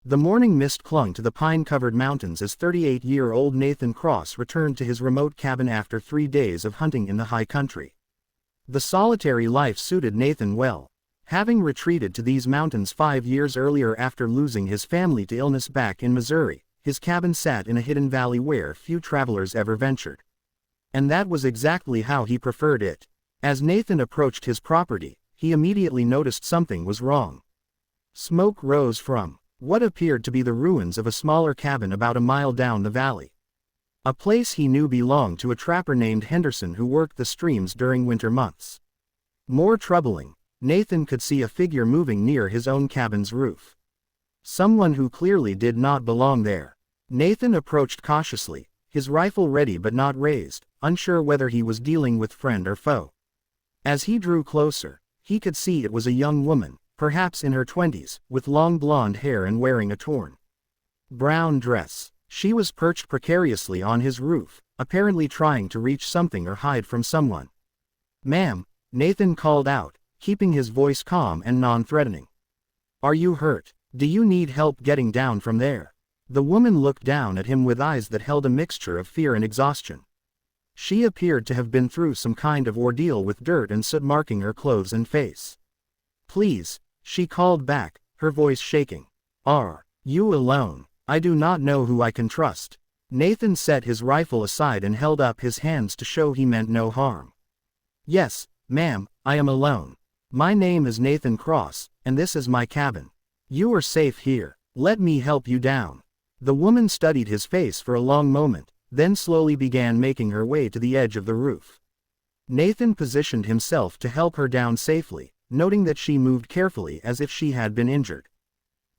The morning mist clung to the pine-covered mountains as 38-year-old Nathan Cross returned to his remote cabin after 3 days of hunting in the high country. The solitary life suited Nathan well. Having retreated to these mountains 5 years earlier after losing his family to illness back in Missouri, his cabin sat in a hidden valley where few travelers ever ventured. And that was exactly how he preferred it. As Nathan approached his property, he immediately noticed something was wrong. Smoke rose from what appeared to be the ruins of a smaller cabin about a mile down the valley. A place he knew belonged to a trapper named Henderson who worked the streams during winter months. More troubling, Nathan could see a figure moving near his own cabin's roof. Someone who clearly did not belong there. Nathan approached cautiously, his rifle ready but not raised, unsure whether he was dealing with friend or foe. As he drew closer, he could see it was a young woman, perhaps in her 20s, with long blonde hair and wearing a torn brown dress. She was perched precariously on his roof, apparently trying to reach something or hide from someone. "Ma'am," Nathan called out, keeping his voice calm and non-threatening. "Are you hurt? Do you need help getting down from there?" The woman looked down at him with eyes that held a mixture of fear and exhaustion. She appeared to have been through some kind of ordeal with dirt and soot marking her clothes and face. "Please," she called back, her voice shaking. "Are you alone? I do not know who I can trust." Nathan set his rifle aside and held up his hands to show he meant no harm. "Yes, ma'am, I am alone. My name is Nathan Cross, and this is my cabin. You are safe here. Let me help you down." The woman studied his face for a long moment, then slowly began making her way to the edge of the roof. Nathan positioned himself to help her down safely, noting that she moved carefully as if she had been injured.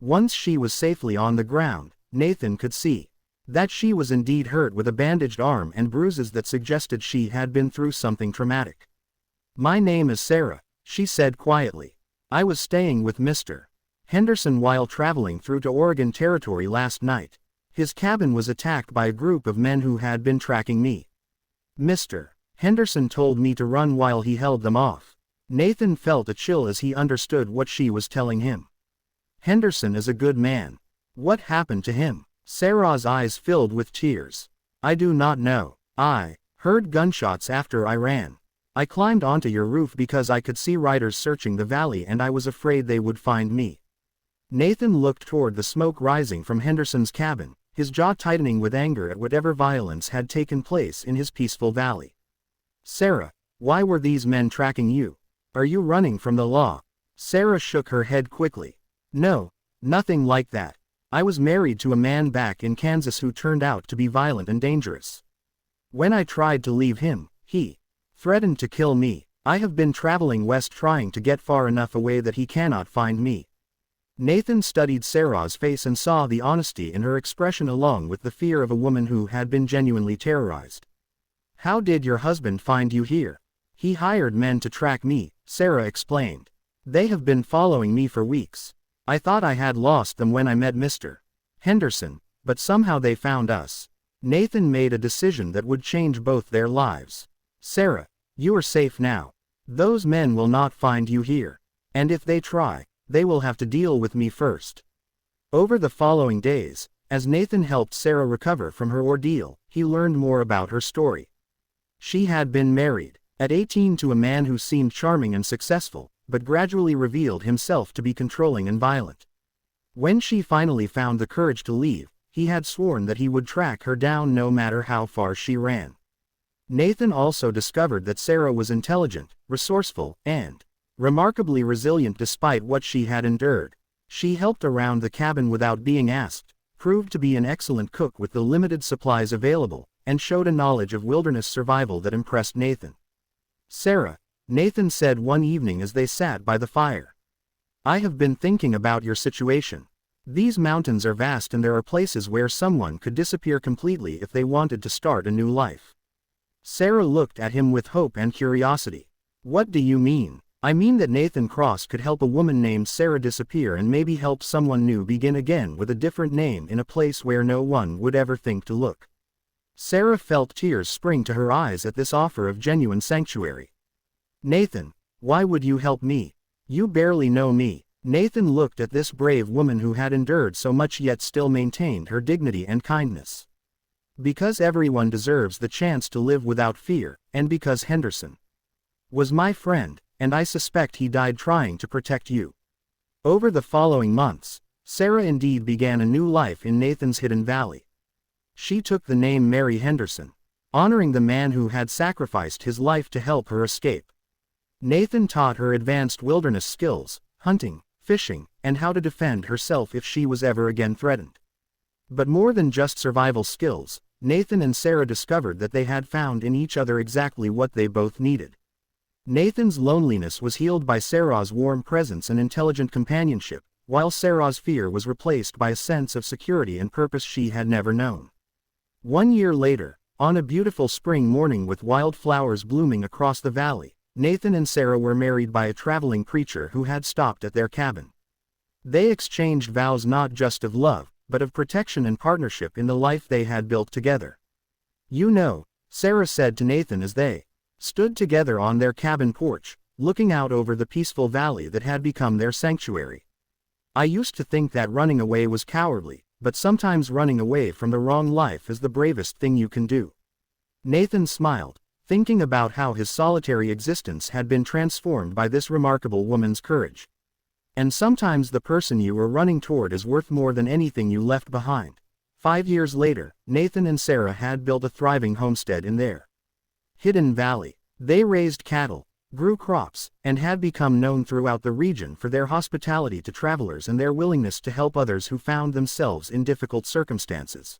Once she was safely on the ground, Nathan could see that she was indeed hurt with a bandaged arm and bruises that suggested she had been through something traumatic. "My name is Sarah," she said quietly. "I was staying with Mr. Henderson while traveling through to Oregon Territory last night. His cabin was attacked by a group of men who had been tracking me. Mr. Henderson told me to run while he held them off." Nathan felt a chill as he understood what she was telling him. "Henderson is a good man. What happened to him?" Sarah's eyes filled with tears. "I do not know. I heard gunshots after I ran. I climbed onto your roof because I could see riders searching the valley and I was afraid they would find me." Nathan looked toward the smoke rising from Henderson's cabin, his jaw tightening with anger at whatever violence had taken place in his peaceful valley. "Sarah, why were these men tracking you? Are you running from the law?" Sarah shook her head quickly. "No, nothing like that. I was married to a man back in Kansas who turned out to be violent and dangerous. When I tried to leave him, he threatened to kill me. I have been traveling west trying to get far enough away that he cannot find me." Nathan studied Sarah's face and saw the honesty in her expression along with the fear of a woman who had been genuinely terrorized. "How did your husband find you here?" "He hired men to track me," Sarah explained. "They have been following me for weeks. I thought I had lost them when I met Mr. Henderson, but somehow they found us." Nathan made a decision that would change both their lives. "Sarah, you are safe now. Those men will not find you here. And if they try, they will have to deal with me first." Over the following days, as Nathan helped Sarah recover from her ordeal, he learned more about her story. She had been married at 18 to a man who seemed charming and successful, but gradually revealed himself to be controlling and violent. When she finally found the courage to leave, he had sworn that he would track her down no matter how far she ran. Nathan also discovered that Sarah was intelligent, resourceful, and remarkably resilient despite what she had endured. She helped around the cabin without being asked, proved to be an excellent cook with the limited supplies available, and showed a knowledge of wilderness survival that impressed Nathan. "Sarah," Nathan said one evening as they sat by the fire, "I have been thinking about your situation. These mountains are vast and there are places where someone could disappear completely if they wanted to start a new life." Sarah looked at him with hope and curiosity. "What do you mean?" "I mean that Nathan Cross could help a woman named Sarah disappear and maybe help someone new begin again with a different name in a place where no one would ever think to look." Sarah felt tears spring to her eyes at this offer of genuine sanctuary. "Nathan, why would you help me? You barely know me. Nathan looked at this brave woman who had endured so much yet still maintained her dignity and kindness. Because everyone deserves the chance to live without fear, and because Henderson was my friend, and I suspect he died trying to protect you. Over the following months, Sarah indeed began a new life in Nathan's hidden valley. She took the name Mary Henderson, honoring the man who had sacrificed his life to help her escape. Nathan taught her advanced wilderness skills, hunting, fishing, and how to defend herself if she was ever again threatened. But more than just survival skills, Nathan and Sarah discovered that they had found in each other exactly what they both needed. Nathan's loneliness was healed by Sarah's warm presence and intelligent companionship, while Sarah's fear was replaced by a sense of security and purpose she had never known. 1 year later, on a beautiful spring morning with wildflowers blooming across the valley, Nathan and Sarah were married by a traveling preacher who had stopped at their cabin. They exchanged vows not just of love, but of protection and partnership in the life they had built together. "You know," Sarah said to Nathan as they stood together on their cabin porch, looking out over the peaceful valley that had become their sanctuary. "I used to think that running away was cowardly, but sometimes running away from the wrong life is the bravest thing you can do." Nathan smiled, thinking about how his solitary existence had been transformed by this remarkable woman's courage. And sometimes the person you were running toward is worth more than anything you left behind. 5 years later, Nathan and Sarah had built a thriving homestead in their hidden valley. They raised cattle, grew crops, and had become known throughout the region for their hospitality to travelers and their willingness to help others who found themselves in difficult circumstances.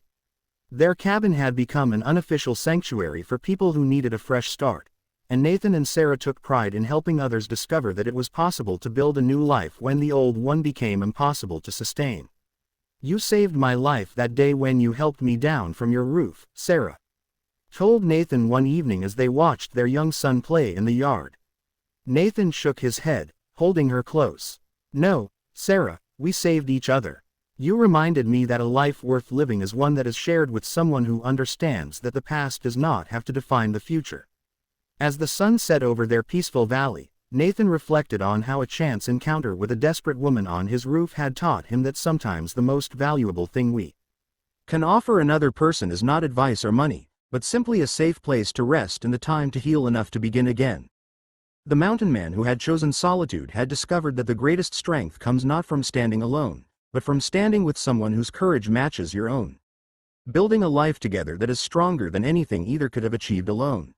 Their cabin had become an unofficial sanctuary for people who needed a fresh start, and Nathan and Sarah took pride in helping others discover that it was possible to build a new life when the old one became impossible to sustain. "You saved my life that day when you helped me down from your roof," Sarah told Nathan one evening as they watched their young son play in the yard. Nathan shook his head, holding her close. "No, Sarah, we saved each other. You reminded me that a life worth living is one that is shared with someone who understands that the past does not have to define the future." As the sun set over their peaceful valley, Nathan reflected on how a chance encounter with a desperate woman on his roof had taught him that sometimes the most valuable thing we can offer another person is not advice or money, but simply a safe place to rest and the time to heal enough to begin again. The mountain man who had chosen solitude had discovered that the greatest strength comes not from standing alone, but from standing with someone whose courage matches your own. Building a life together that is stronger than anything either could have achieved alone.